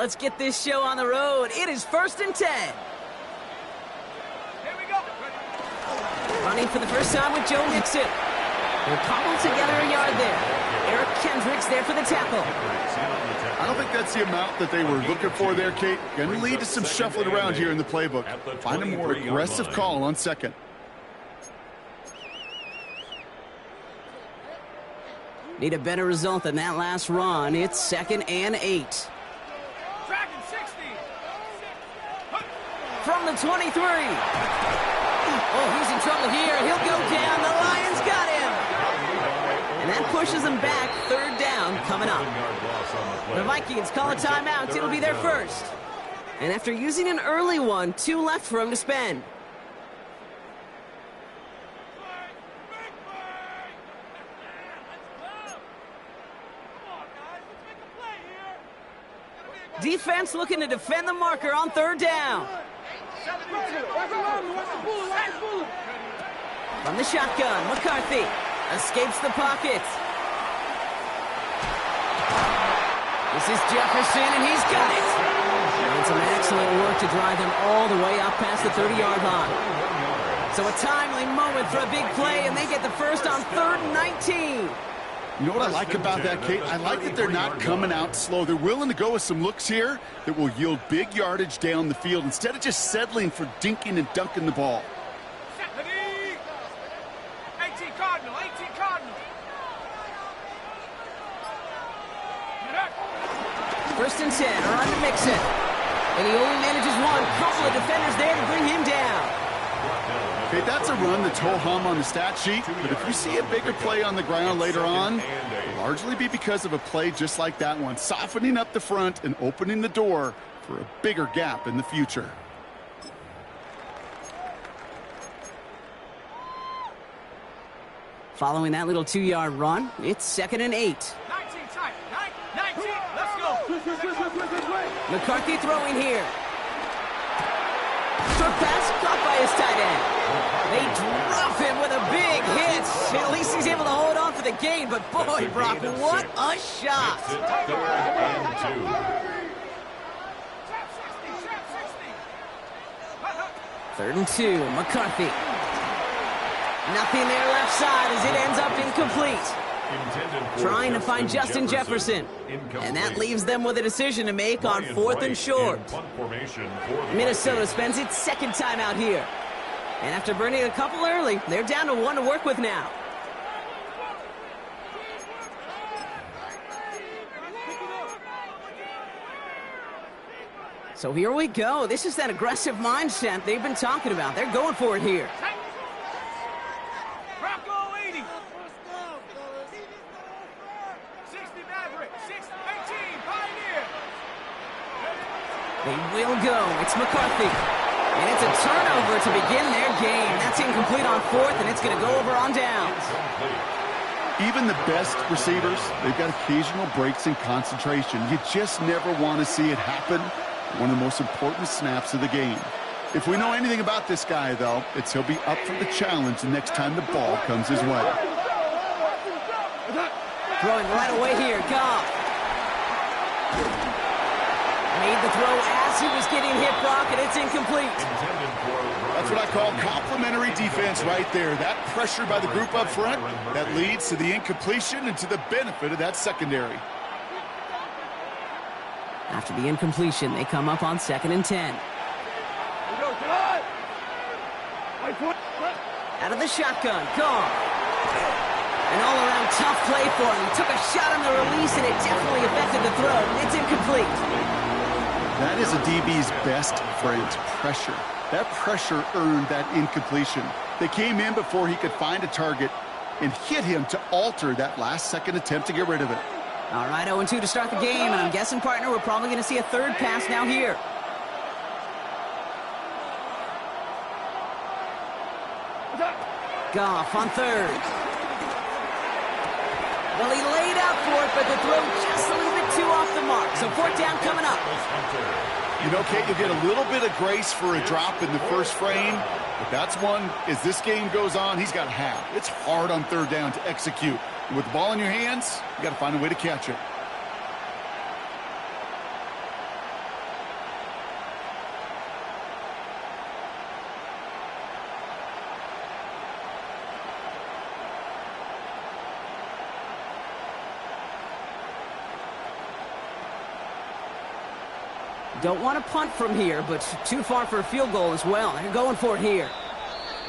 let's get this show on the road. It is 1st and 10. Here we go. Running for the first time with Joe Mixon. They're cobbled together a yard there. Eric Kendricks there for the tackle. I don't think that's the amount that they were looking for there, Kate. Going to lead to some shuffling around here in the playbook. Find a more aggressive call on second. Need a better result than that last run. It's 2nd and 8. Dragon 60. From the 23. Oh, he's in trouble here. He'll go down. The Lions got him. And that pushes them back. 3rd down coming up. The Vikings call a timeout. It'll be their first. And after using an early one, 2 left for him to spend. Defense looking to defend the marker on 3rd down. From the shotgun, McCarthy escapes the pocket. This is Jefferson, and he's got it. And some excellent work to drive them all the way up past the 30-yard line. So a timely moment for a big play, and they get the first on 3rd and 19. You know what I like about that, Kate? I like that they're not coming out slow. They're willing to go with some looks here that will yield big yardage down the field instead of just settling for dinking and dunking the ball. 18 Cardinal, 18 Cardinal. 1st and 10, around to Mixon. And he only manages one. Couple of defenders there to bring him down. Okay, that's a run that's ho-hum on the stat sheet, but if you see a bigger play on the ground later on, it'll largely be because of a play just like that one, softening up the front and opening the door for a bigger gap in the future. Following that little 2-yard run, it's 2nd and 8. 19 tight, 19, let's go. McCarthy throwing here. Short pass caught by his tight end. They drop him with a big hit. At least he's able to hold on for the gain, but boy, Brock, what a shot. 3rd and 2, McCarthy. Nothing there left side as it ends up incomplete. Trying to find Justin Jefferson. And that leaves them with a decision to make on 4th and short. Minnesota spends its 2nd time out here. And after burning a couple early, they're down to 1 to work with now. So here we go. This is that aggressive mindset they've been talking about. They're going for it here. Bronco 80. 60 Maverick, 18 Pioneer. They will go. It's McCarthy. And it's a turnover to begin their game. That's incomplete on 4th, and it's going to go over on downs. Even the best receivers, they've got occasional breaks in concentration. You just never want to see it happen. One of the most important snaps of the game. If we know anything about this guy, though, it's he'll be up for the challenge the next time the ball comes his way. Throwing right away here, Goff. Made the throw as he was getting hit, Brock, and it's incomplete. That's what I call complimentary defense right there. That pressure by the group up front, that leads to the incompletion and to the benefit of that secondary. After the incompletion, they come up on 2nd and 10. Out of the shotgun, Goff. An all-around tough play for him. He took a shot on the release, and it definitely affected the throw. It's incomplete. That is a DB's best friend, pressure. That pressure earned that incompletion. They came in before he could find a target and hit him to alter that last-second attempt to get rid of it. All right, 0-2 to start the game, and I'm guessing, partner, we're probably going to see a 3rd pass now here. Goff on 3rd. Well, he laid out for it, but the throw just a little bit too off the mark. So 4th down coming up. You know, Kate, you'll get a little bit of grace for a drop in the first frame, but that's one, as this game goes on, he's got to have. It's hard on 3rd down to execute. And with the ball in your hands, you got to find a way to catch it. Don't want to punt from here, but too far for a field goal as well. They're going for it here.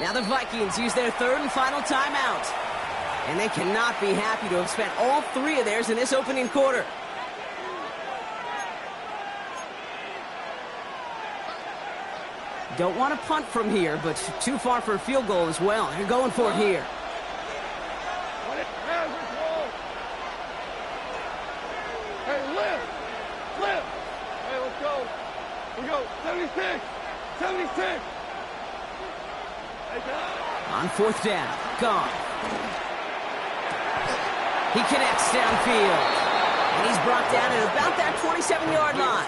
Now the Vikings use their third and final timeout. And they cannot be happy to have spent all three of theirs in this opening quarter. Don't want to punt from here, but too far for a field goal as well. They're going for it here. Hey, lift! Lift! Hey, let's go. We go. 76! 76! On fourth down, gone. He connects downfield. And he's brought down at about that 27-yard line.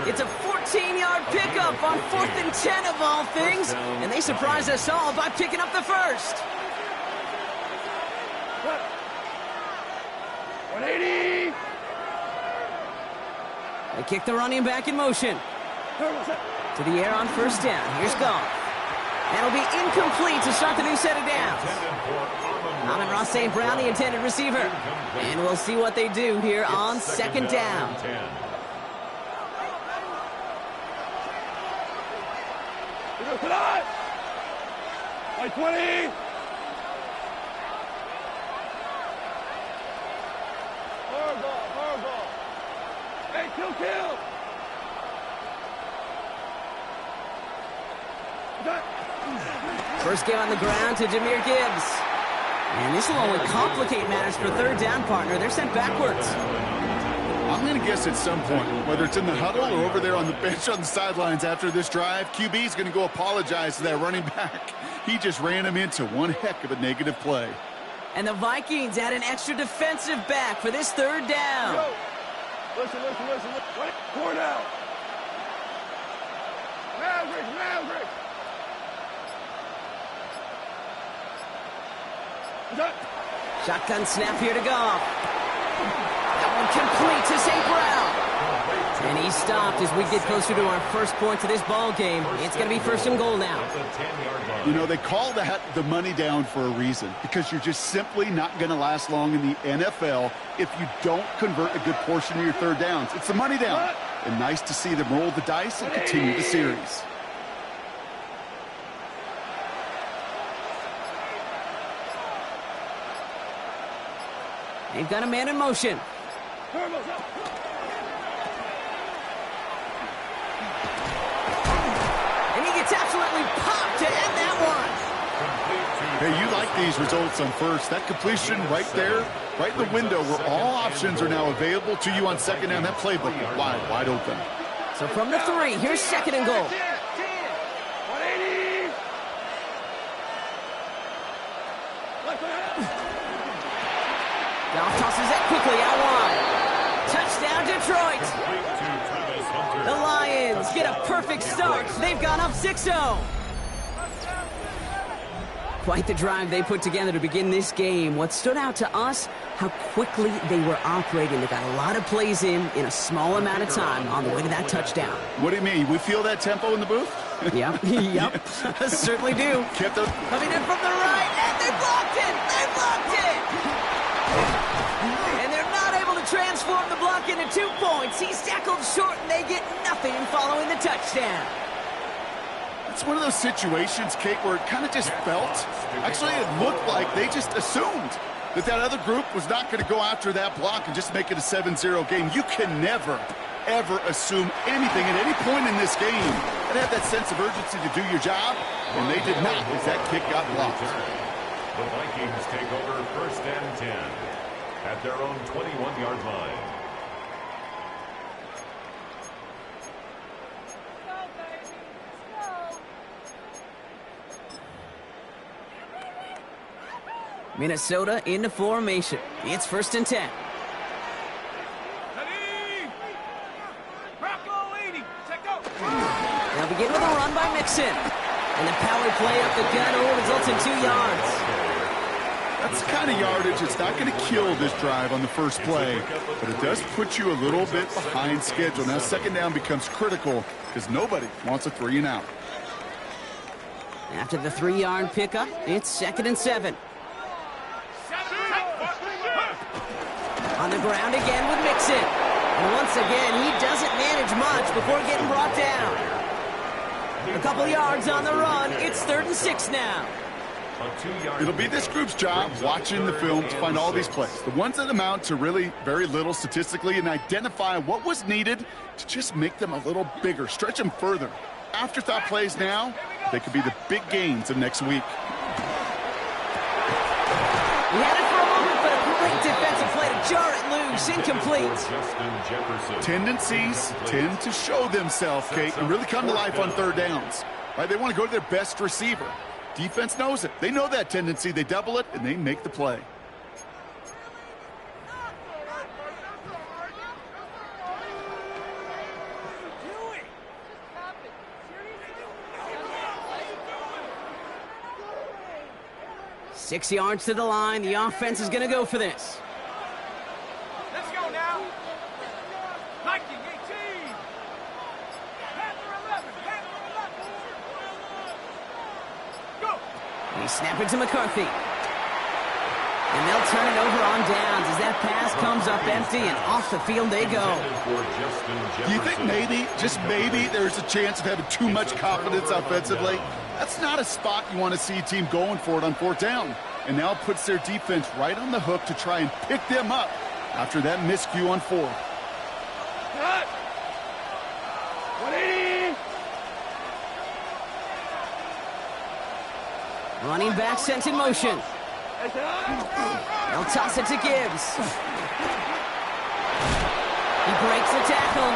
It's a 14-yard pickup on 4th and 10 of all things. And they surprise us all by picking up the first. 180! They kick the running back in motion. To the air on first down. Here's Goff. That'll be incomplete to start the new set of downs. Amon-Ra St. Brown, the intended receiver. And we'll see what they do here on second down. Like 20! Horrible. Hey, kill! First game on the ground to Jahmyr Gibbs. And this will only complicate matters for third down, partner. They're sent backwards. I'm going to guess at some point, whether it's in the huddle or over there on the bench on the sidelines after this drive, QB is going to go apologize to that running back. He just ran him into one heck of a negative play. And the Vikings add an extra defensive back for this third down. Yo. Listen. 4 down. Maverick. Shotgun snap here to Goff. That one complete to St. Brown. And he's stopped as we get closer to our first point to this ball game. It's going to be first and goal now. You know, they call that the money down for a reason, because you're just simply not going to last long in the NFL if you don't convert a good portion of your third downs. It's the money down. And nice to see them roll the dice and continue the series. They've got a man in motion. And he gets absolutely popped to end that one. Hey, you like these results on first. That completion right there, right in the window where all options are now available to you on second down. That playbook is wide open. So from the 3, here's second and goal. 180! Goff tosses that quickly out wide. Touchdown, Detroit. The Lions get a perfect start. They've gone up 6-0. Quite the drive they put together to begin this game. What stood out to us, how quickly they were operating. They got a lot of plays in a small amount of time on the way to that touchdown. What do you mean? We feel that tempo in the booth? Yep. Certainly do. Kept up. Coming in from the right, and they blocked it! And they're not able to transform the block into 2 points. He's tackled short, and they get nothing following the touchdown. It's one of those situations, Kate, where it kind of just felt, actually it looked like they just assumed that other group was not going to go after that block and just make it a 7-0 game. You can never, ever assume anything at any point in this game. And have that sense of urgency to do your job, and they did not as that kick got blocked. The Vikings take over first and 10 at their own 21-yard line. Minnesota into formation. It's first and 10. They'll begin with a run by Mixon. And the power play up the gut only results in 2 yards. That's the kind of yardage that's not going to kill this drive on the first play, but it does put you a little bit behind schedule. Now second down becomes critical because nobody wants a 3 and out. After the 3-yard pickup, it's second and 7. On the ground again with Mixon. And once again, he doesn't manage much before getting brought down. A couple yards on the run. It's 3rd and 6 now. It'll be this group's job watching the film to find all these plays, the ones that amount to really very little statistically, and identify what was needed to just make them a little bigger, stretch them further. Afterthought plays now, they could be the big gains of next week. He had it for a moment, but a great defensive play to jar it loose. Incomplete. Tendencies tend to show themselves, Kate, and really come to life on 3rd downs. Right? They want to go to their best receiver. Defense knows it. They know that tendency. They double it, and they make the play. Six yards to the line. The offense is going to go for this. Let's go now. Viking 18. Panther 11. Panther 11. Go. They snap it to McCarthy. And they'll turn it over on downs as that pass comes up empty, and off the field they go. Do you think maybe, just maybe, there's a chance of having too much confidence offensively? That's not a spot you want to see a team going for it on 4th down. And now it puts their defense right on the hook to try and pick them up after that miscue on 4th. Cut. 180. Running back sent in motion. They'll toss it to Gibbs. He breaks the tackle.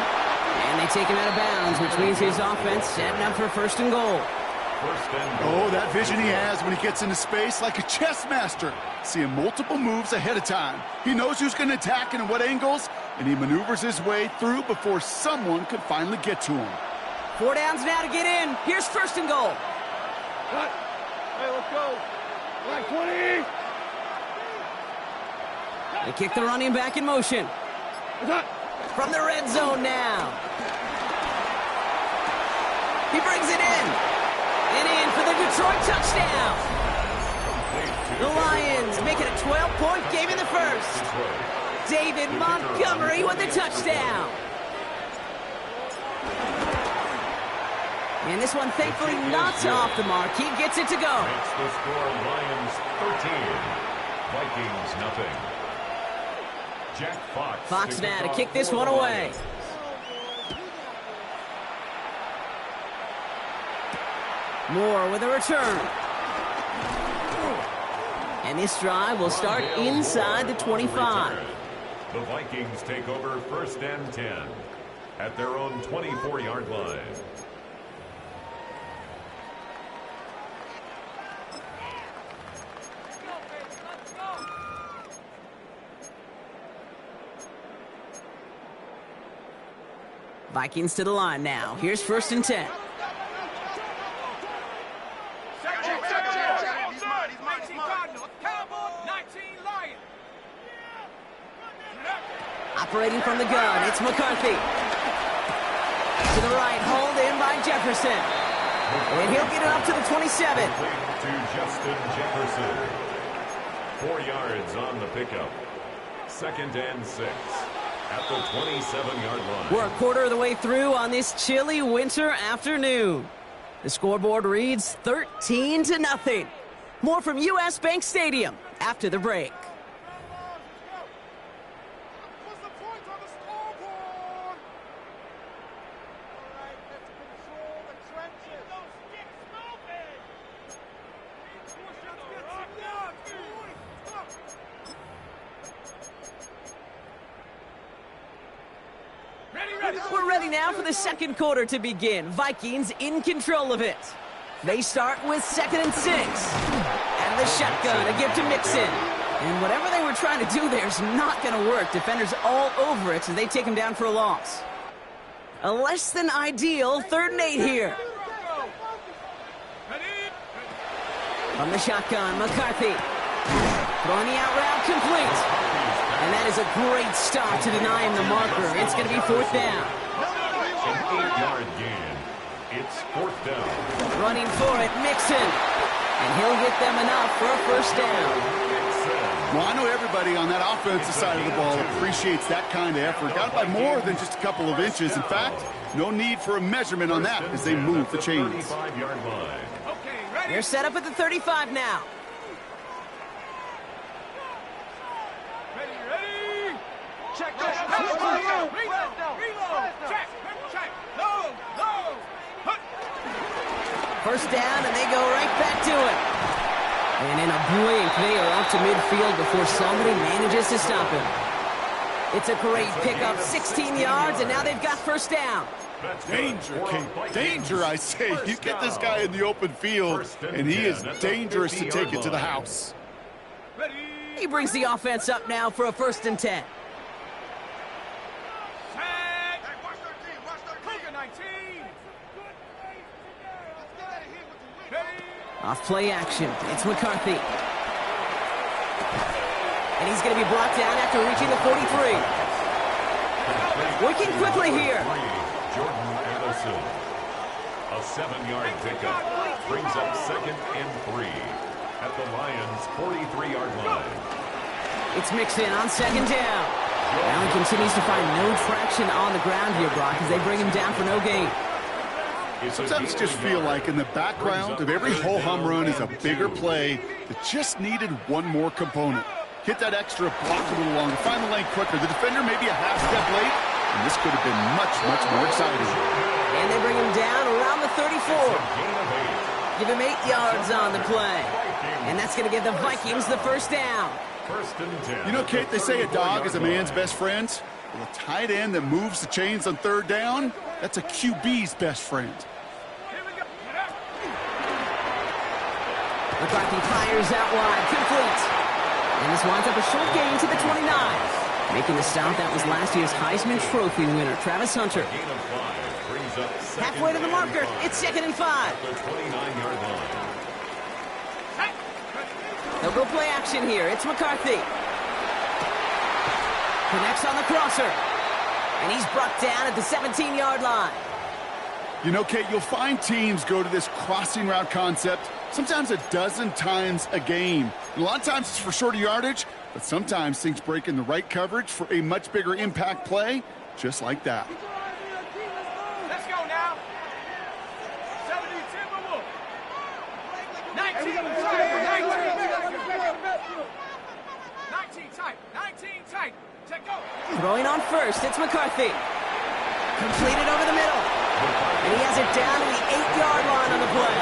And they take him out of bounds, which means his offense setting up for 1st and goal. Oh, that vision he has when he gets into space, like a chess master, seeing multiple moves ahead of time. He knows who's going to attack and in what angles, and he maneuvers his way through before someone can finally get to him. 4 downs now to get in. Here's 1st and goal. Cut. Hey, let's go. Line 20. They kick the running back in motion. Cut. From the red zone now. He brings it in. And in for the Detroit touchdown. The Lions make it a 12-point game in the 1st. David Montgomery with the touchdown. And this one, thankfully, not off the mark. He gets it to go. It's the score, Lions 13, Vikings nothing. Jack Fox. Fox now to kick this one away. Moore with a return. And this drive will start inside the 25. The Vikings take over 1st and 10 at their own 24-yard line. Vikings to the line now. Here's 1st and 10. Operating from the gun, it's McCarthy. To the right, hauled in by Jefferson. And he'll get it up to the 27. To Justin Jefferson. 4 yards on the pickup. 2nd and 6 at the 27-yard line. We're a quarter of the way through on this chilly winter afternoon. The scoreboard reads 13-0. More from US Bank Stadium after the break. We're ready now for the 2nd quarter to begin. Vikings in control of it. They start with 2nd and 6. And the shotgun, a gift to Mixon. And whatever they were trying to do there is not going to work. Defenders all over it as they take him down for a loss. A less than ideal 3rd and 8 here. From the shotgun, McCarthy. Throwing the out route complete. And that is a great stop to deny him the marker. It's going to be 4th down. An 8-yard gain. It's 4th down. Running for it, Mixon. And he'll get them enough for a 1st down. Well, I know everybody on that offensive side of the ball appreciates that kind of effort. Got it by more than just a couple of inches. In fact, no need for a measurement on that as they move the chains. They're set up at the 35 now. Ready? Check, reload. Check, check. Low. First down, and they go right back to it. And in a blink, they are up to midfield before somebody manages to stop him. It's a great pickup, 16 yards, and now they've got first down. Danger, Kate. Danger, I say. You get this guy in the open field, and he is dangerous to take it to the house. He brings the offense up now for a 1st and 10. Off play action, it's McCarthy. And he's going to be brought down after reaching the 43. Working quickly here. Jordan Addison. A 7-yard pickup brings up 2nd and 3 at the Lions' 43-yard line. It's mixed in on 2nd down. Now he continues to find no traction on the ground here, Brock, as they bring him down for no gain. Sometimes you just feel like in the background of every ho-hum run is a bigger play that just needed one more component. Hit that extra block a little longer, find the lane quicker. The defender maybe a half step late, and this could have been much, much more exciting. And they bring him down around the 34. Give him 8 yards on the play. And that's going to give the Vikings the first down. 1st and 10. You know, Kate, they say a dog is a man's best friend. Well, a tight end that moves the chains on 3rd down, that's a QB's best friend. McCarthy fires out wide, complete. And this winds up a short gain to the 29. Making the stop, that was last year's Heisman Trophy winner, Travis Hunter. Halfway to the marker, it's 2nd and 5. The 29-yard line. They'll go play action here. It's McCarthy. Connects on the crosser. And he's brought down at the 17-yard line. You know, Kate, you'll find teams go to this crossing route concept sometimes a dozen times a game. And a lot of times it's for shorter yardage, but sometimes things break in the right coverage for a much bigger impact play, just like that. Let's go now. 70 Timberwolves. 19 tight. Check go. Throwing on first, it's McCarthy. Completed over the middle. And he has it down to the 8-yard line on the play.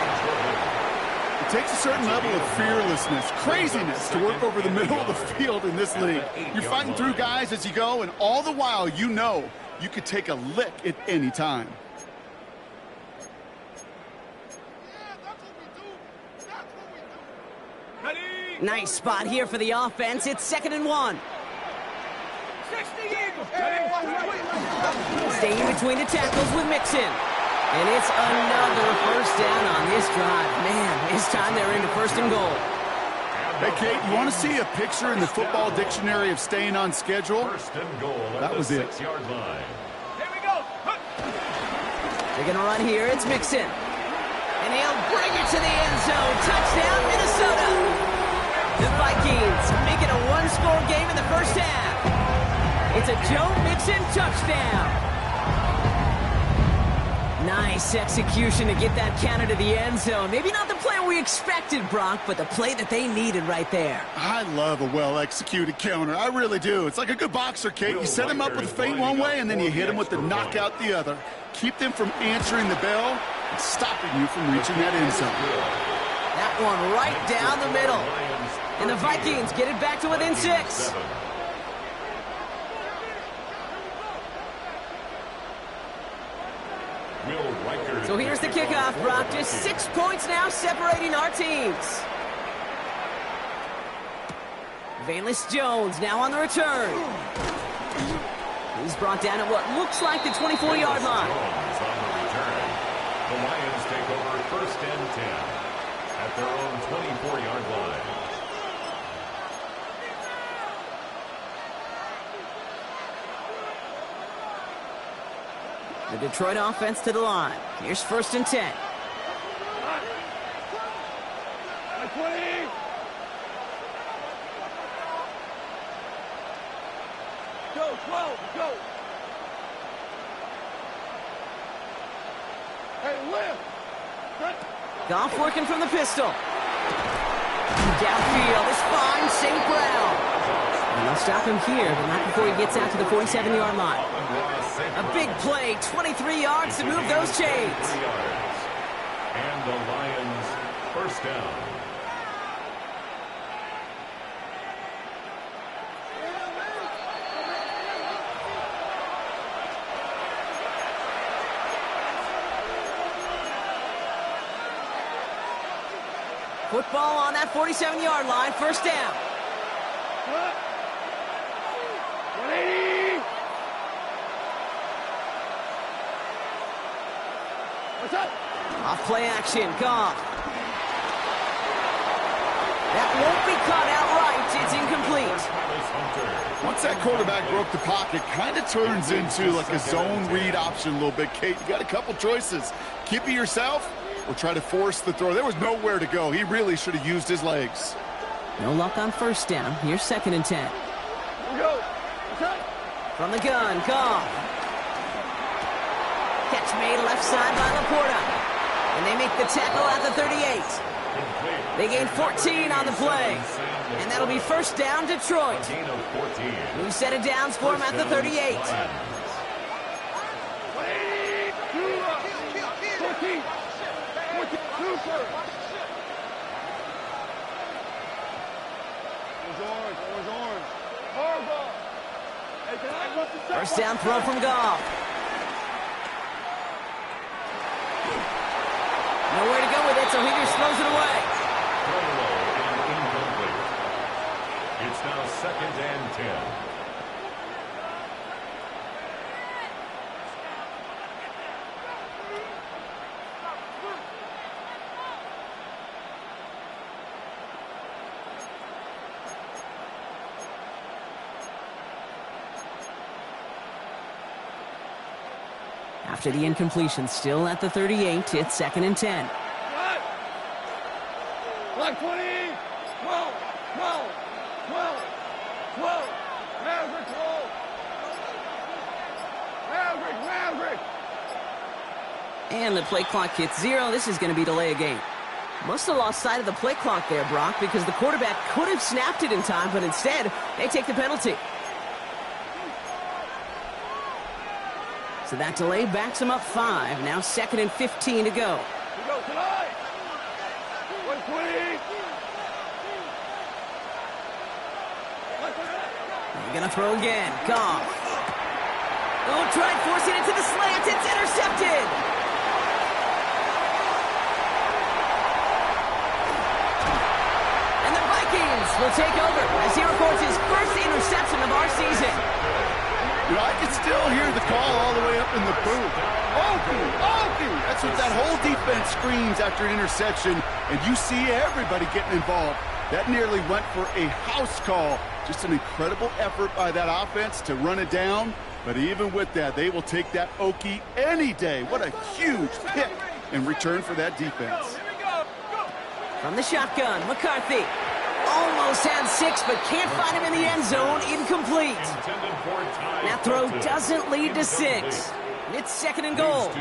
It takes a certain level of fearlessness, craziness to work over the middle of the field in this league. You're fighting through guys as you go, and all the while you know you could take a lick at any time. Nice spot here for the offense. It's 2nd and 1. Staying between the tackles with Mixon. And it's another first down on this drive. Man, this time they're into 1st and goal. Hey, Kate, you want to see a picture in the football dictionary of staying on schedule? 1st and goal at that was the it. 6-yard line. Here we go. They're going to run here. It's Mixon. And he'll bring it to the end zone. Touchdown, Minnesota. The Vikings make it a one-score game in the first half. It's a Joe Mixon touchdown. Nice execution to get that counter to the end zone. Maybe not the play we expected, Brock, but the play that they needed right there. I love a well-executed counter. I really do. It's like a good boxer, Kate. You set him up with a feint one way, and then you hit him with the knockout the other. Keep them from answering the bell and stopping you from reaching that end zone. That one right down the middle. And the Vikings get it back to within 6. So here's the kickoff, Brock. Just 6 points now separating our teams. Valus Jones now on the return. He's brought down at what looks like the 24-yard line. The Lions take over 1st and 10 at their own 24-yard line. The Detroit offense to the line. Here's 1st and 10. go, 12, go. Hey, lift. Goff working from the pistol. Downfield is fine, St. Brown. And they'll stop him here, but not before he gets out to the 47-yard line. A big play, 23 yards to move those chains. And the Lions first down. Football on that 47-yard line, first down. 180. What's up? Off play action, Goff. That won't be caught outright. It's incomplete. Once that quarterback broke the pocket, kind of turns into like a zone read option a little bit. Kate, you got a couple choices. Keep it yourself or try to force the throw. There was nowhere to go. He really should have used his legs. No luck on first down. Here's 2nd and 10. Here we go. What's up? From the gun, Goff. Catch made left side by Laporta. And they make the tackle at the 38. They gain 14 on the play. And that'll be first down, Detroit. New set of downs for him at the 38. 14. 42 first. Orange. Hardball. Hey, can I run the second? First down throw from Goff. Nowhere to go with it, so he just throws it away. Incomplete. It's now 2nd and 10. After the incompletion, still at the 38, it's 2nd and 10. Black 20. 12. Maverick. And the play clock hits 0. This is going to be delay a game. Must have lost sight of the play clock there, Brock, because the quarterback could have snapped it in time, but instead, they take the penalty. So that delay backs him up 5. Now 2nd and 15 to go. Here we go tonight. 120. They're going to throw again. Goff. Oh, tried forcing it to the slant. It's intercepted. And the Vikings will take over as he records his first interception of our season. You know, I can still hear the call all the way up in the booth. Okie! That's what that whole defense screams after an interception, and you see everybody getting involved. That nearly went for a house call. Just an incredible effort by that offense to run it down. But even with that, they will take that Okie any day. What a huge pick in return for that defense. From the shotgun, McCarthy. Almost had 6, but can't find him in the end zone. Incomplete. That throw doesn't lead to 6. It's 2nd and goal.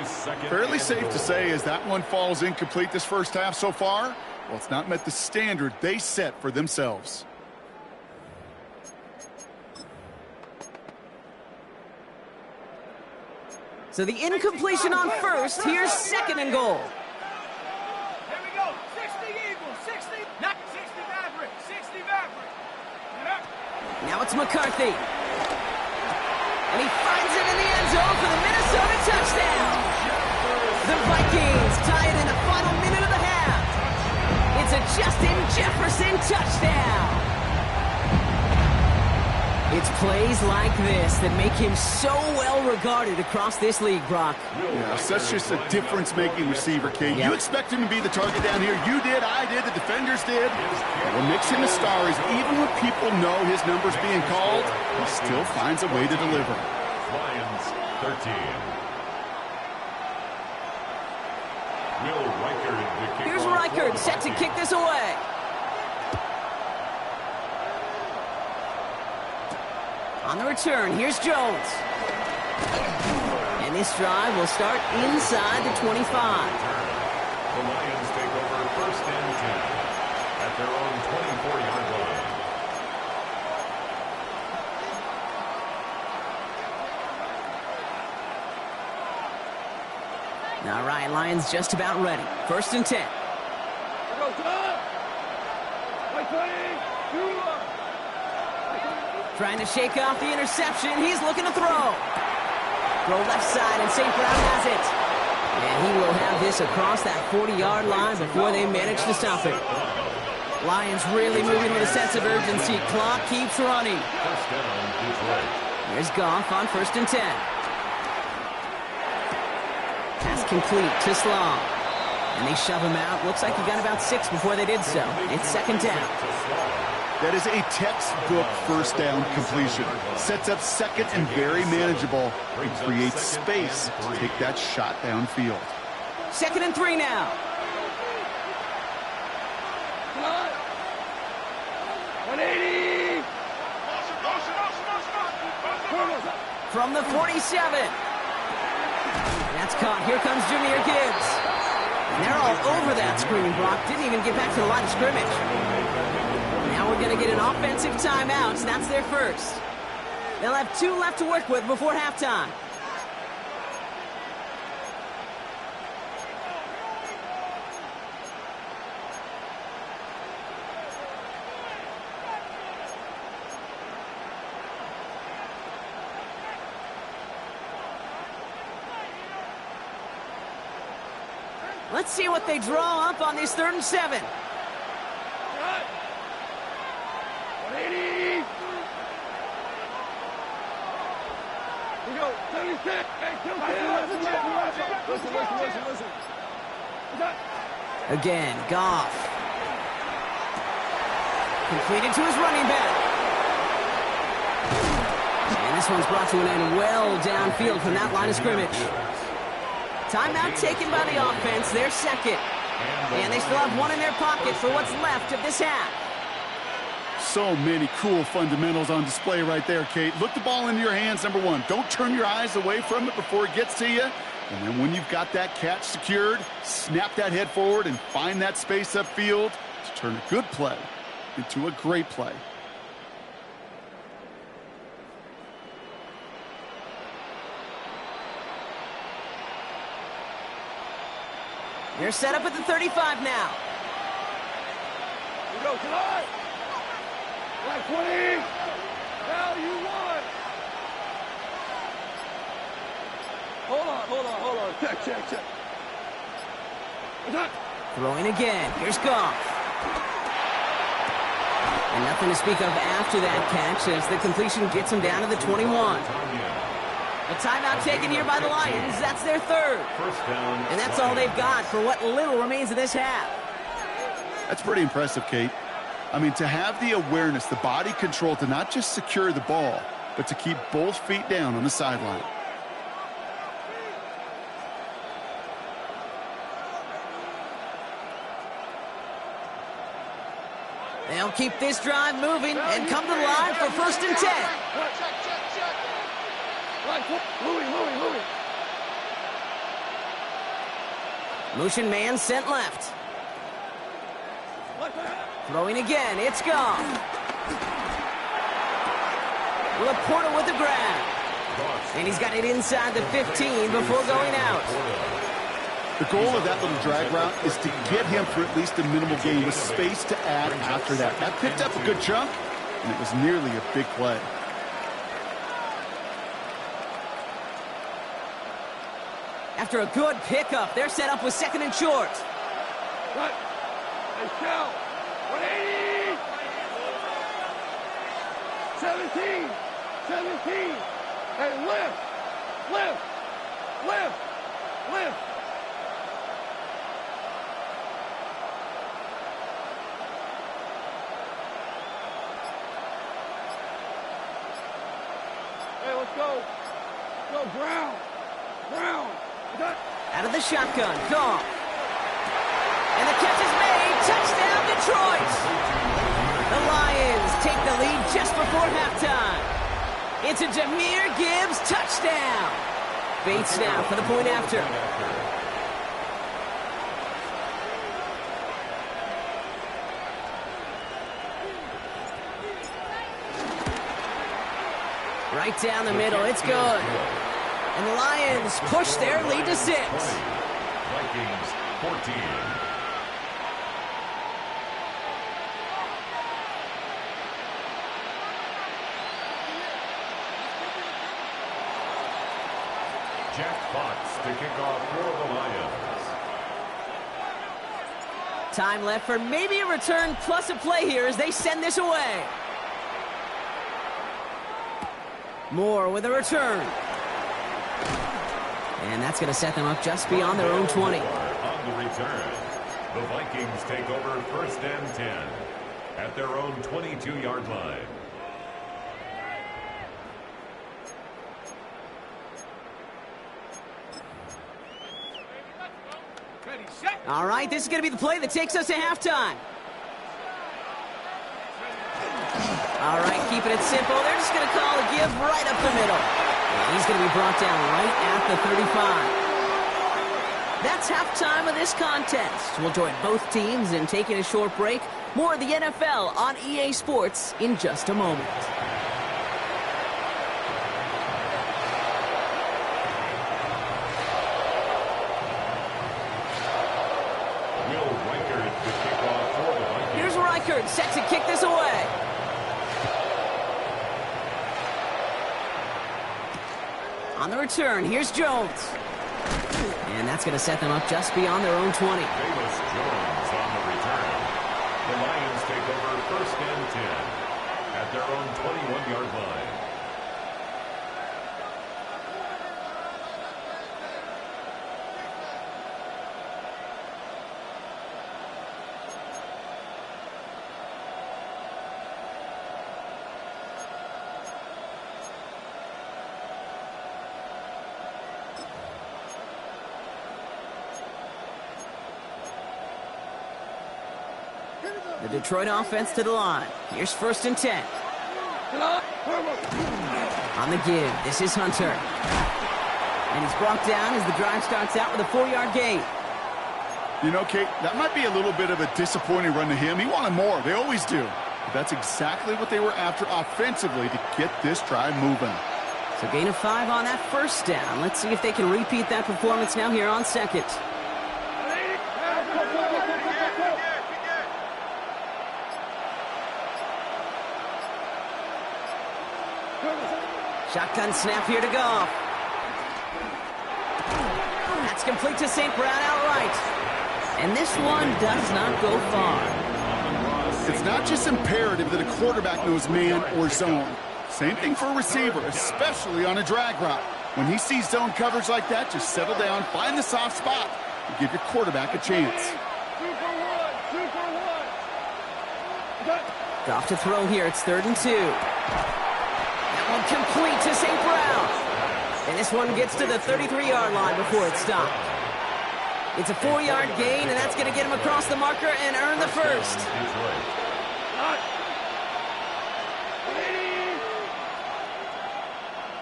Fairly safe to say as that one falls incomplete this first half so far. Well, it's not met the standard they set for themselves. So the incompletion on first. Here's 2nd and goal. Here we go. 60 Eagles. 60. Not 60 Maverick. 60 Maverick. Now it's McCarthy. And he finds it in the end zone for the Minnesota touchdown. The Vikings tie it in the final minute of the half. It's a Justin Jefferson touchdown. It's plays like this that make him so well regarded across this league, Brock. Yeah, such just a difference-making receiver, Kate. You expect him to be the target down here. You did, I did, the defenders did. What makes him a star is even when people know his number's being called, he still finds a way to deliver. Lions 13. Here's Reichard set to kick this away. On On the return, here's Jones. And this drive will start inside the 25. The Lions take over 1st and 10 at their own 24-yard line. All right, Lions just about ready. 1st and 10. Trying to shake off the interception. He's looking to throw. Throw left side, and St. Brown has it. And he will have this across that 40-yard line before they manage to stop it. Lions really moving with a sense of urgency. Clock keeps running. Here's Goff on 1st and 10. Pass complete to Slaw. And they shove him out. Looks like he got about 6 before they did so. It's 2nd down. That is a textbook 1st down completion. Sets up 2nd and very manageable and creates space to take that shot downfield. 2nd and 3 now. 180. From the 47. That's caught. Here comes Jahmyr Gibbs. And they're all over that screen block. Didn't even get back to the line of scrimmage. Now we're going to get an offensive timeout. That's their first. They'll have 2 left to work with before halftime. Let's see what they draw up on this 3rd and 7. 180. We go. 76. Hey, listen. Again, Goff. Completed to his running back. And this one's brought to an end well downfield from that line of scrimmage. Timeout taken by the offense, their 2nd. And they still have 1 in their pocket for what's left of this half. So many cool fundamentals on display right there, Kate. Look the ball into your hands, number 1. Don't turn your eyes away from it before it gets to you. And then when you've got that catch secured, snap that head forward and find that space upfield to turn a good play into a great play. They're set up at the 35 now. We go tonight. Like 20. Now you won. Hold on. Check. Throwing again. Here's Goff. And nothing to speak of after that catch as the completion gets him down to the 21. A timeout taken here by the Lions. That's their 3rd. And that's all they've got for what little remains of this half. That's pretty impressive, Kate. I mean, to have the awareness, the body control to not just secure the ball, but to keep both feet down on the sideline. They'll keep this drive moving and come to the line for 1st and 10. Louis. Motion man sent left. Throwing again. It's Goff. Laporta with the grab. And he's got it inside the 15 before going out. The goal of that little drag route is to get him for at least a minimal gain with space to add after that. That picked up a good chunk, and it was nearly a big play. After a good pickup, they're set up with 2nd and short. Cut. Hey, Shell. 180. 17. Hey, lift. Hey, let's go. Go, Brown. Out of the shotgun, Goff. And the catch is made. Touchdown, Detroit. The Lions take the lead just before halftime. It's a Jahmyr Gibbs touchdown. Bates now for the point after. Right down the middle, it's good. And the Lions push their lead to 6. Vikings 14. Jack Fox to kick off for the Lions. Time left for maybe a return plus a play here as they send this away. Moore with a return. And that's going to set them up just beyond their own 20. On the return, the Vikings take over 1st and 10 at their own 22-yard line. All right, this is going to be the play that takes us to halftime. All right, keeping it simple. They're just going to call a give right up the middle. And he's going to be brought down right at the 35. That's halftime of this contest. We'll join both teams in taking a short break. More of the NFL on EA Sports in just a moment. Set to kick this away. On the return, here's Jones. And that's going to set them up just beyond their own 20. Davis Jones on the return. The Lions take over 1st and 10 at their own 21-yard line. The Detroit offense to the line. Here's 1st and 10. On the give, this is Hunter. And he's brought down as the drive starts out with a 4-yard gain. You know, Kate, that might be a little bit of a disappointing run to him. He wanted more. They always do. But that's exactly what they were after offensively to get this drive moving. So gain of 5 on that 1st down. Let's see if they can repeat that performance now here on 2nd. Shotgun snap here to Goff. That's complete to St. Brown outright. And this one does not go far. It's not just imperative that a quarterback knows man or zone. Same thing for a receiver, especially on a drag route. When he sees zone coverage like that, just settle down, find the soft spot, and give your quarterback a chance. 2 for 1. Goff to throw here. It's 3rd and 2. One complete to St. Brown. And this one gets to the 33-yard line before it's stopped. It's a 4-yard gain, and that's going to get him across the marker and earn the 1st.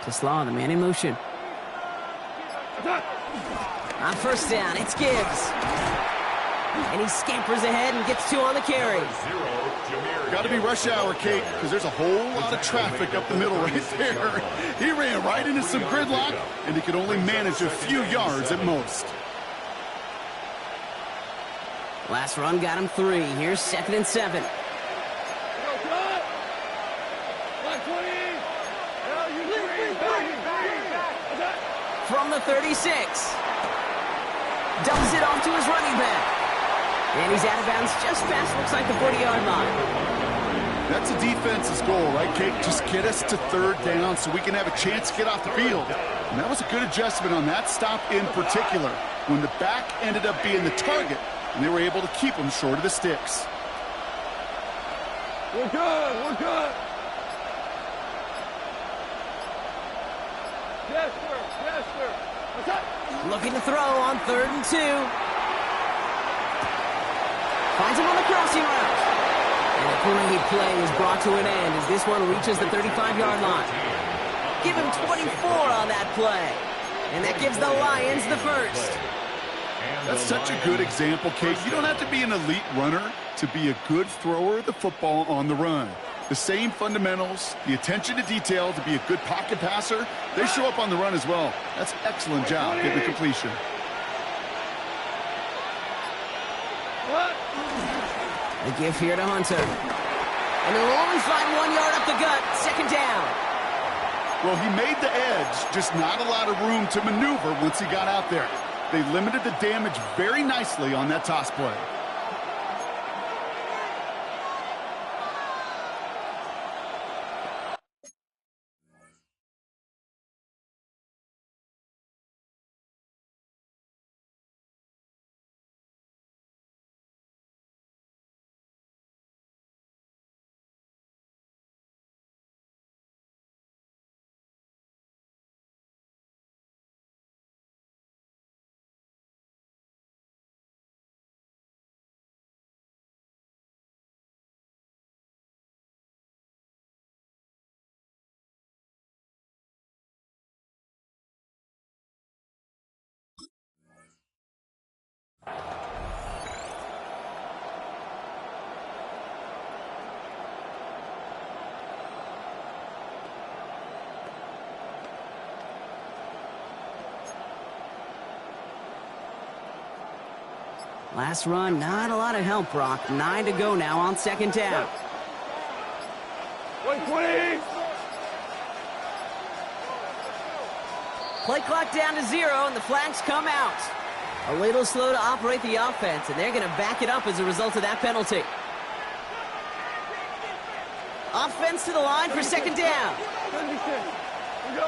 To Slaw, the man in motion. On 1st down, it's Gibbs. And he scampers ahead and gets 2 on the carry. Got to be rush hour, Kate, because there's a whole lot of traffic up the middle right there. He ran right into some gridlock, and he could only manage a few yards at most. Last run got him 3. Here's 2nd and 7. From the 36. Dumps it off to his running back. And he's out of bounds just past, looks like, the 40-yard line. That's a defense's goal, right, Kate? Just get us to 3rd down so we can have a chance to get off the field. And that was a good adjustment on that stop in particular, when the back ended up being the target, and they were able to keep him short of the sticks. We're good. We're good. Yes, sir. Yes, sir. Looking to throw on 3rd and 2. Finds him on the crossing route. And the great play is brought to an end as this one reaches the 35-yard line. give him 24 on that play. And that gives the Lions the first. That's such a good example, Kate. You don't have to be an elite runner to be a good thrower of the football on the run. The same fundamentals, the attention to detail to be a good pocket passer, they show up on the run as well. That's an excellent job getting the completion. The give here to Hunter. And they'll only find 1 yard up the gut. Second down. Well, he made the edge, just not a lot of room to maneuver once he got out there. They limited the damage very nicely on that toss play. Last run, not a lot of help, Brock. 9 to go now on second down. 120. Play clock down to 0, and the flags come out. A little slow to operate the offense, and they're going to back it up as a result of that penalty. Offense to the line for second down. 76. We go.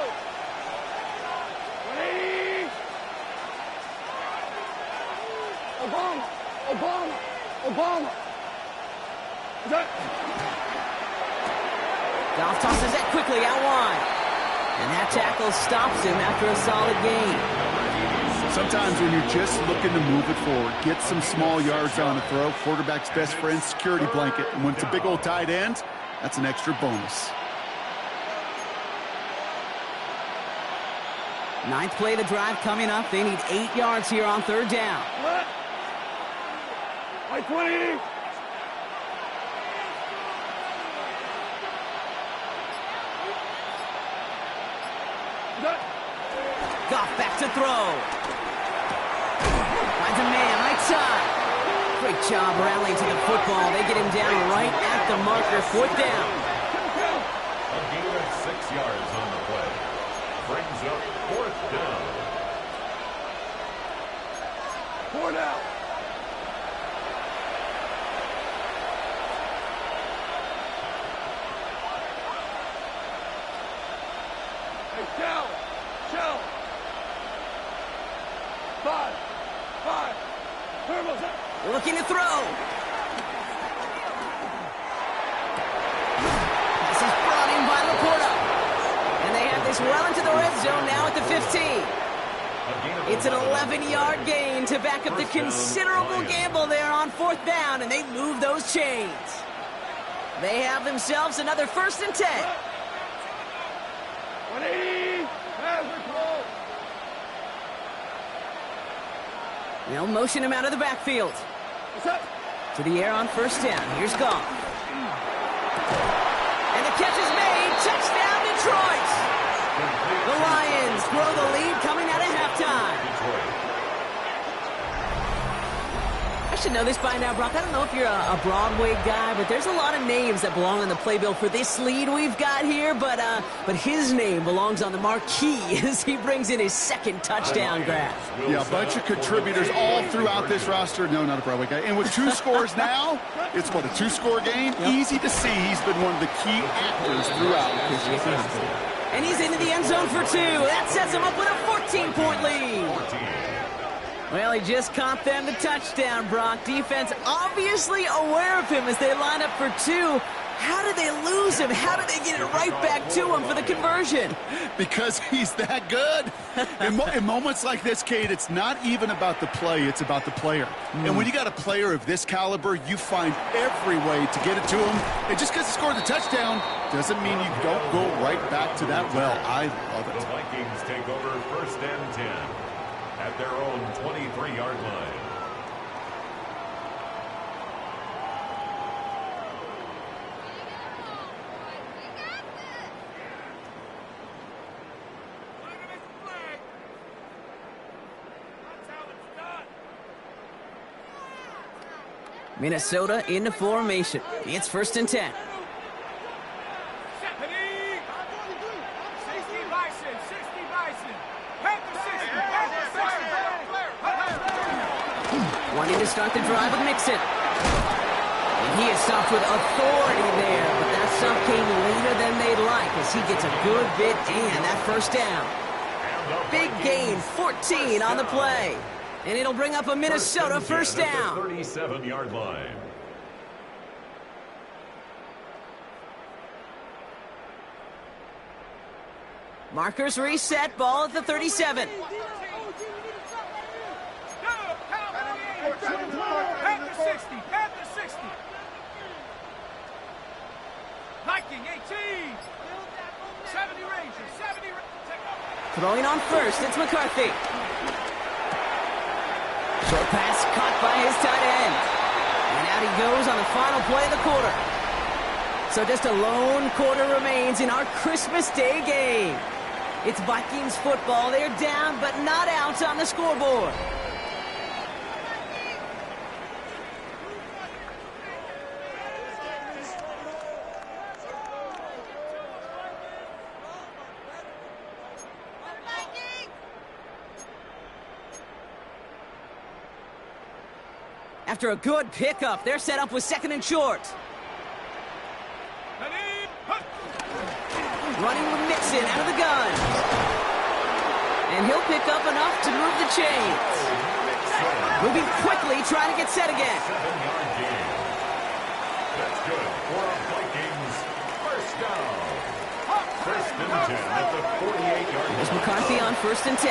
180. Obama. Obama. Obama. Goff tosses that quickly out wide. And that tackle stops him after a solid gain. Sometimes when you're just looking to move it forward, get some small yards on a throw, quarterback's best friend, security blanket. And when it's a big old tight end, that's an extra bonus. Ninth play of the drive coming up. They need 8 yards here on third down. What? 20. Goff back to throw. Finds a man right side. Great job rallying to the football. They get him down right at the marker. Fourth down. A gain of 6 yards on the play. Brings up fourth down. 4 down. Hey, down. Shell. 5. Turbos. Looking to throw. This is brought in by Laporta. And they have this well into the red zone now at the 15. It's an 11-yard gain to back up the considerable gamble there on fourth down, and they move those chains. They have themselves another 1st and 10. 180. They'll motion him out of the backfield. To the air on first down. Here's Goff. And the catch is made. Touchdown, Detroit. The Lions grow the lead coming out of halftime. I should know this by now, Brock. I don't know if you're a Broadway guy, but there's a lot of names that belong on the playbill for this lead we've got here, but his name belongs on the marquee as he brings in his 2nd touchdown grab. Yeah, a bunch of contributors all throughout this roster. No, not a Broadway guy. And with 2 scores now, it's what, a 2-score game? Yep. Easy to see he's been one of the key actors throughout. And he's into the end zone for 2. That sets him up with a 14-point lead. Well, he just caught them the touchdown, Brock. Defense obviously aware of him as they line up for 2. How did they lose him? How did they get it right back to him for the conversion? Because he's that good. In moments like this, Kate, it's not even about the play, it's about the player. And when you got a player of this caliber, you find every way to get it to him. And just because he scored the touchdown doesn't mean you don't go right back to that well. I love it. The Vikings take over 1st and 10 at their own 23-yard line. Minnesota into formation. It's 1st and 10. 60 Bison, 60 Bison. Panther 60, Panther 60. Wanting to start the drive with Mixon. And he is stopped with authority there, but that stop came later than they'd like as he gets a good bit and that 1st down. Big gain, 14 on the play. And it'll bring up a Minnesota 1st down. 37-yard line. Markers reset, ball at the 37. Panther 60, Panther 60. Viking 18. 70 Rangers, 70 Rangers. Throwing on 1st, it's McCarthy. Short pass caught by his tight end. And out he goes on the final play of the quarter. So just a lone quarter remains in our Christmas Day game. It's Vikings football. They're down, but not out on the scoreboard. After a good pickup, they're set up with 2nd and short. Running with Mixon out of the gun. And he'll pick up enough to move the chains. Moving quickly, trying to get set again. 7-yard gain. That's good for a Vikings 1st down. 1st and 10 at the 48-yard line. There's McCarthy on 1st and 10.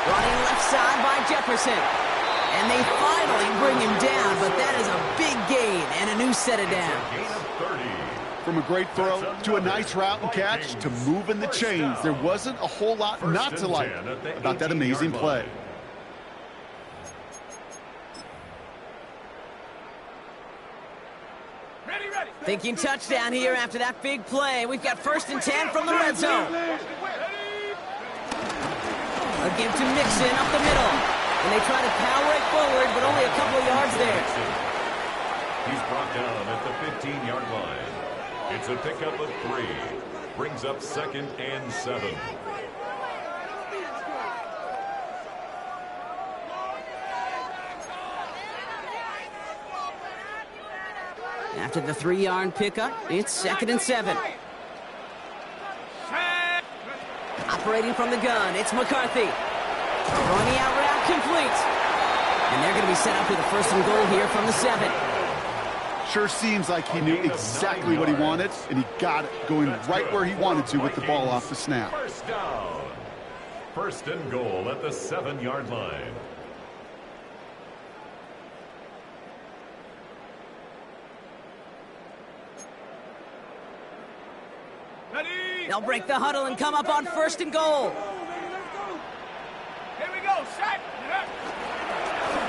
Running left side by Jefferson. And they finally bring him down, but that is a big gain and a new set of downs. Gain of 30. From a great throw to a nice route and catch to moving the chains, there wasn't a whole lot not to like about that amazing play. Thinking touchdown here after that big play. We've got 1st and 10 from the red zone. A give to Mixon up the middle. And they try to power it forward, but only a couple of yards there. He's brought down at the 15-yard line. It's a pickup of 3. Brings up 2nd and 7. After the 3-yard pickup, it's 2nd and 7. Operating from the gun, it's McCarthy. Throwing the out route complete. And they're going to be set up with a 1st and goal here from the 7. Sure seems like he knew exactly what he wanted, and he got it going right where he wanted to with the ball off the snap. 1st down. 1st and goal at the 7-yard line. They'll break the huddle and come up on 1st and goal. Here we go, sack.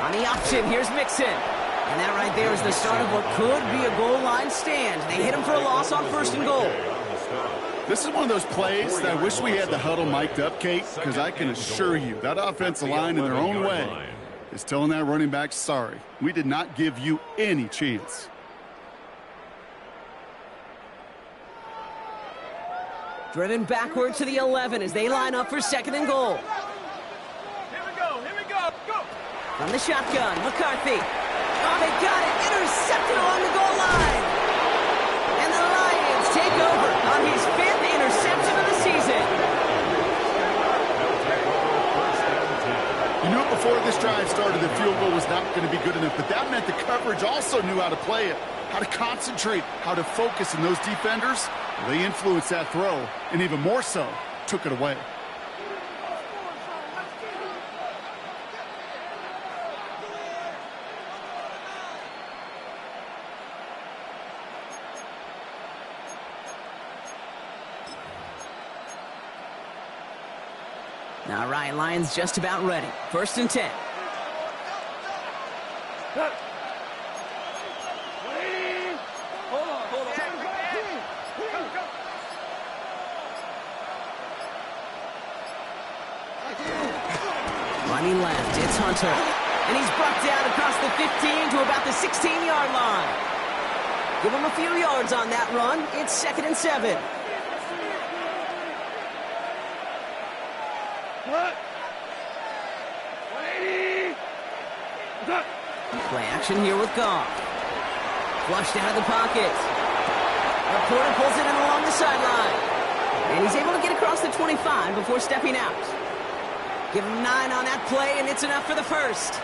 On the option, here's Mixon. And that right there is the start of what could be a goal line stand. They hit him for a loss on 1st and goal. This is one of those plays that I wish we had the huddle mic'd up, Kate, because I can assure you that offensive line in their own way is telling that running back, sorry, we did not give you any chance. Driven backward to the 11 as they line up for 2nd and goal. Here we go, go. From the shotgun, McCarthy. Oh, they got it. Intercepted along the goal line. And the Lions take over on his 5th interception of the season. You knew it before this drive started, the field goal was not going to be good enough, but that meant the coverage also knew how to play it. how to concentrate, how to focus, and those defenders, well, they influenced that throw, and even more so, took it away. All right, Lions just about ready. 1st and 10. Running left, it's Hunter. And he's brought down across the 15 to about the 16-yard line. Give him a few yards on that run. It's 2nd and 7. Play action here with Goff. Flushed out of the pocket. Porter pulls it in along the sideline. And he's able to get across the 25 before stepping out. Give him 9 on that play, and it's enough for the first.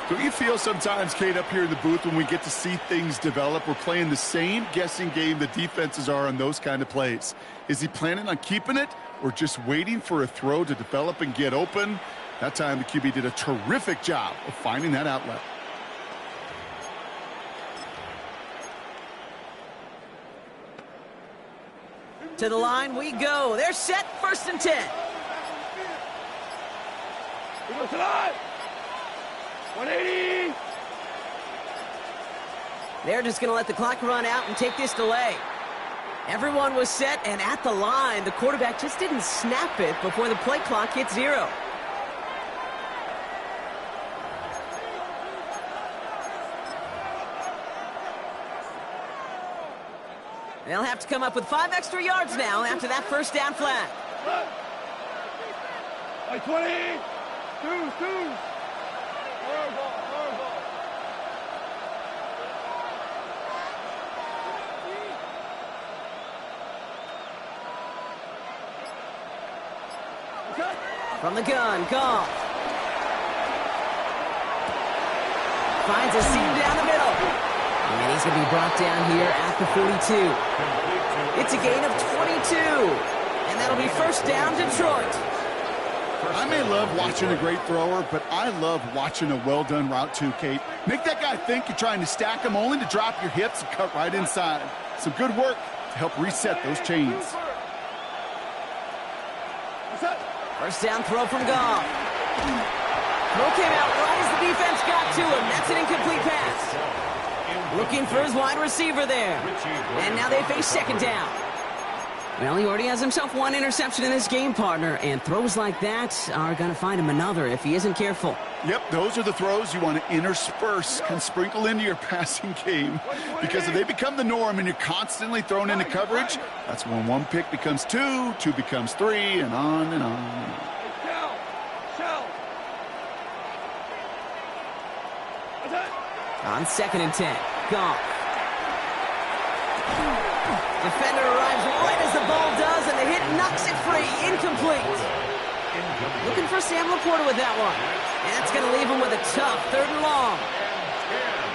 Don't you feel sometimes, Kate, up here in the booth when we get to see things develop, we're playing the same guessing game the defenses are on those kind of plays? Is he planning on keeping it or just waiting for a throw to develop and get open? That time the QB did a terrific job of finding that outlet. To the line we go. They're set. 1st and 10. We go to line. 180. They're just going to let the clock run out and take this delay. Everyone was set and at the line. The quarterback just didn't snap it before the play clock hit 0. They'll have to come up with 5 extra yards now after that 1st down flag. Like 20. 2. Forward ball. From the gun, Goff. Finds a seam down the middle. And he's going to be brought down here at the 42. It's a gain of 22. And that'll be 1st down, Detroit. I may love watching a great thrower, but I love watching a well-done route too, Kate. Make that guy think you're trying to stack him only to drop your hips and cut right inside. Some good work to help reset those chains. 1st down throw from Goff. Throw came out right as the defense got to him. That's an incomplete pass. Looking for his wide receiver there. And now they face 2nd down. Well, he already has himself 1 interception in this game, partner, and throws like that are going to find him another if he isn't careful. Yep, those are the throws you want to intersperse and sprinkle into your passing game, because if they become the norm and you're constantly thrown into coverage, that's when 1 pick becomes 2, 2 becomes 3, and on and on. On 2nd and 10, Goff. Defender arrives right as the ball does, and the hit knocks it free. Incomplete. Looking for Sam Laporta with that one. And that's going to leave him with a tough 3rd and long.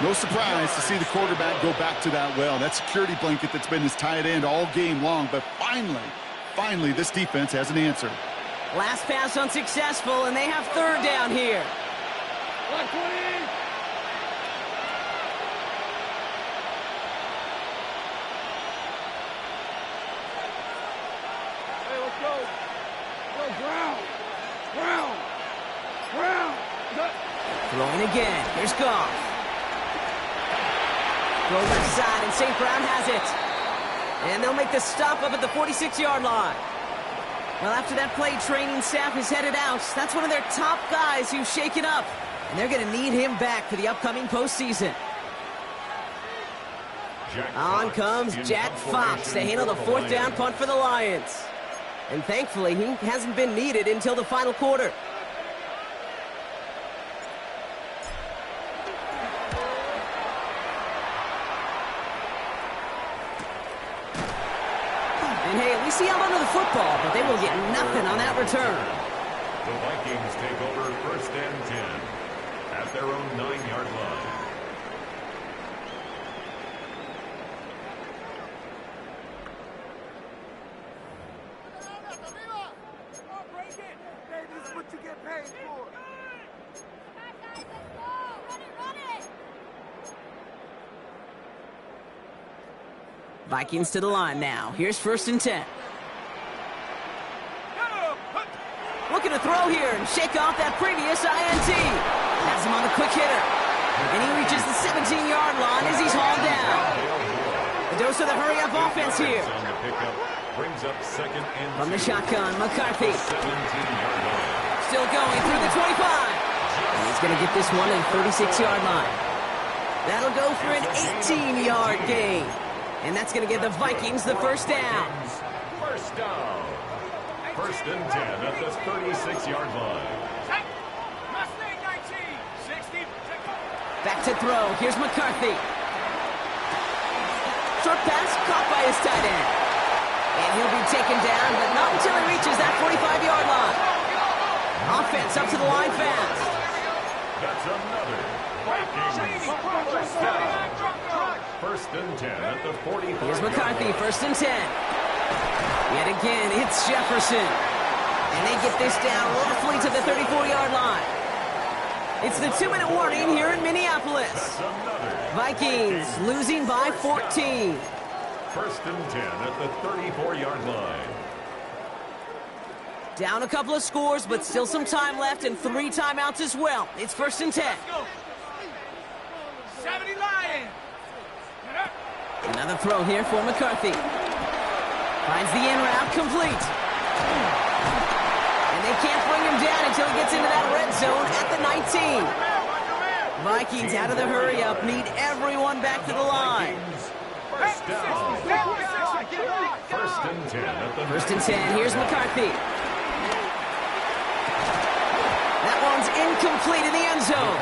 No surprise to see the quarterback go back to that well. That security blanket that's been his tight end all game long. But finally, this defense has an answer. Last pass unsuccessful, and they have 3rd down here. 120. Throwing again. Here's Goff. Throw left side, and St. Brown has it. And they'll make the stop up at the 46-yard line. Well, after that play, training staff is headed out. That's one of their top guys who's shaken up. And they're going to need him back for the upcoming postseason. On comes Jack Fox to handle the 4th down punt for the Lions. And thankfully, he hasn't been needed until the final quarter. And hey, at least he held onto the football, but they will get nothing on that return. The Vikings take over 1st and 10 at their own 9-yard line. Vikings to the line now. Here's 1st and 10. Looking to throw here and shake off that previous INT. Has him on the quick hitter. And he reaches the 17-yard line as he's hauled down. A dose of the hurry-up offense here. From the shotgun, McCarthy. Still going through the 25. And he's going to get this one at the 36-yard line. That'll go for an 18-yard gain. And that's going to give the Vikings the first down. First down. 1st and 10 at the 36-yard line. Back to throw. Here's McCarthy. Short pass caught by his tight end. And he'll be taken down, but not until he reaches that 45-yard line. Offense up to the line fast. That's another Vikings first down. 1st and 10 at the 45. Here's McCarthy, 1st and 10. Yet again, it's Jefferson. And they get this down roughly to the 34-yard line. It's the 2-minute warning here in Minneapolis. Vikings losing by 14. 1st and 10 at the 34-yard line. Down a couple of scores, but still some time left and 3 timeouts as well. It's 1st and 10. 70 Lions. Another throw here for McCarthy. Finds the in route complete. And they can't bring him down until he gets into that red zone at the 19. Vikings out of the hurry-up need everyone back to the line. First down. 1st and 10 at the 1st and 10. Here's McCarthy. That one's incomplete in the end zone.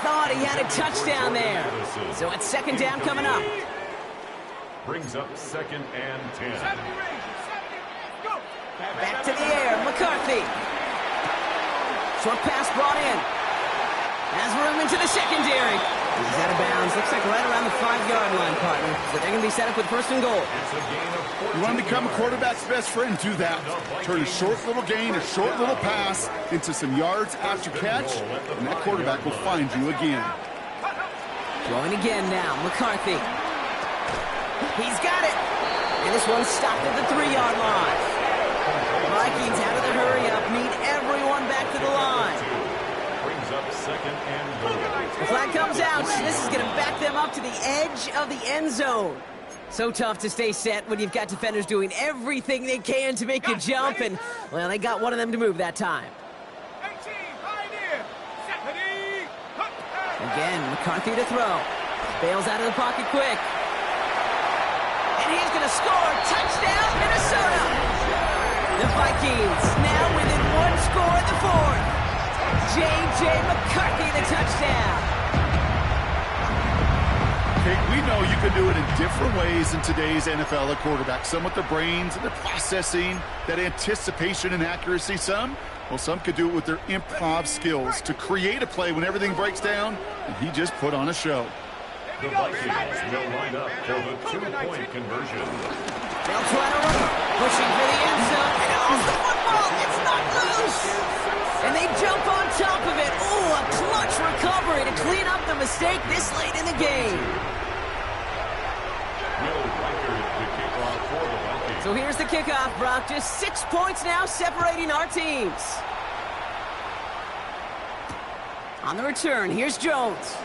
Thought he had a touchdown there. So it's 2nd down coming up. Brings up 2nd and 10. Back to the air, McCarthy. Short pass brought in. Has room into the secondary. He's out of bounds. Looks like right around the 5-yard line, partner. So they're going to be set up with 1st and goal. You want to become a quarterback's best friend, do that. Turn a short little gain, a short little pass into some yards after catch, and that quarterback will find you again. Throwing again now, McCarthy. He's got it. And this one's stopped at the 3-yard line. Vikings out of the hurry-up need everyone back to the line. Brings up 2nd and goal. The flag comes out. This is going to back them up to the edge of the end zone. So tough to stay set when you've got defenders doing everything they can to make you jump, and, well, they got one of them to move that time. Again, McCarthy to throw. Bails out of the pocket quick. And he's going to score. Touchdown, Minnesota! The Vikings now within 1 score in the 4th. J.J. McCarthy the touchdown. Okay, we know you can do it in different ways in today's NFL at quarterback. Some with their brains and their processing, that anticipation and accuracy. Some could do it with their improv skills to create a play when everything breaks down, and he just put on a show. The Vikings will line up for the 2-point conversion. They'll try to run, pushing for the end zone, and off the football, it's not loose! And they jump on top of it. Ooh, a clutch recovery to clean up the mistake this late in the game. Will Riker the kickoff for the Vikings. So here's the kickoff, Brock. Just 6 points now separating our teams. On the return, here's Jones.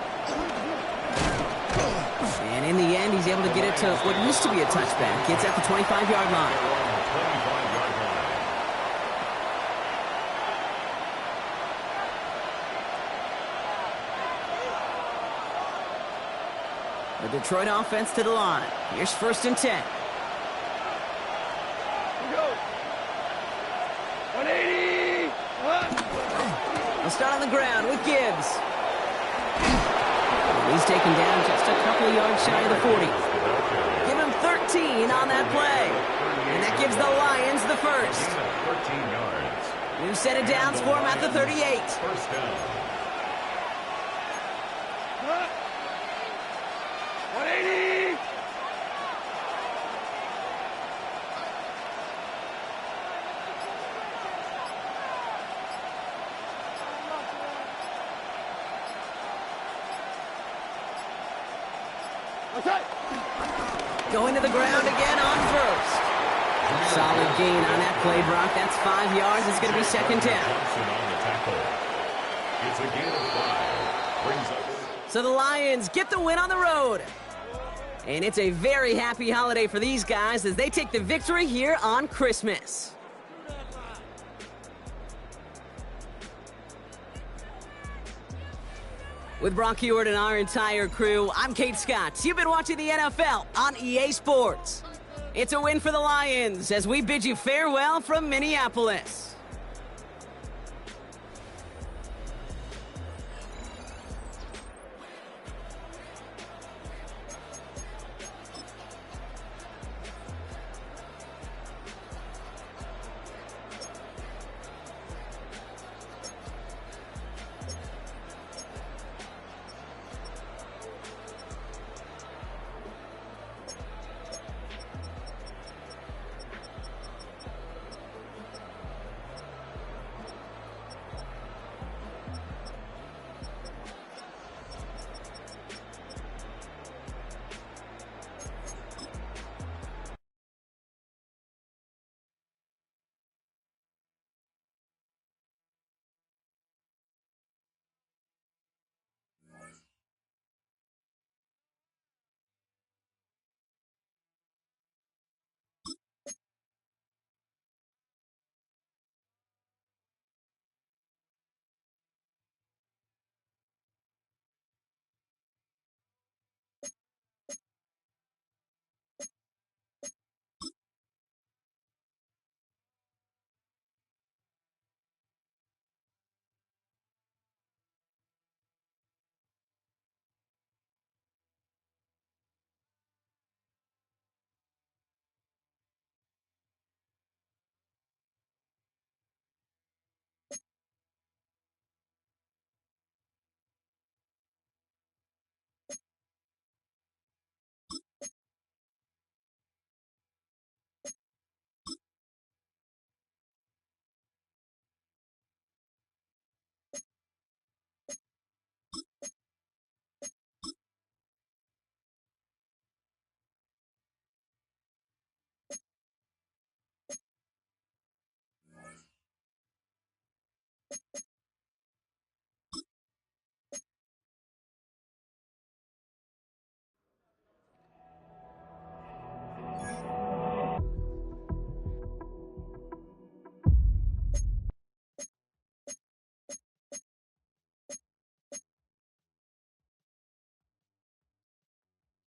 And in the end, he's able to get it to what used to be a touchback. It's at the 25-yard line. The Detroit offense to the line. Here's 1st and 10. 180! They'll start on the ground with Gibbs. He's taken down just a couple of yards shy of the 40. Give him 13 on that play. And that gives the Lions the first. 13 yards. New set of downs for him at the 38. First down. 180! Okay. Going to the ground again on first. Solid gain on that play, Brock. That's 5 yards. It's going to be second down. It's a gain of 5. Brings up. So the Lions get the win on the road. And it's a very happy holiday for these guys as they take the victory here on Christmas. With Brock Heward and our entire crew, I'm Kate Scott. You've been watching the NFL on EA Sports. It's a win for the Lions as we bid you farewell from Minneapolis.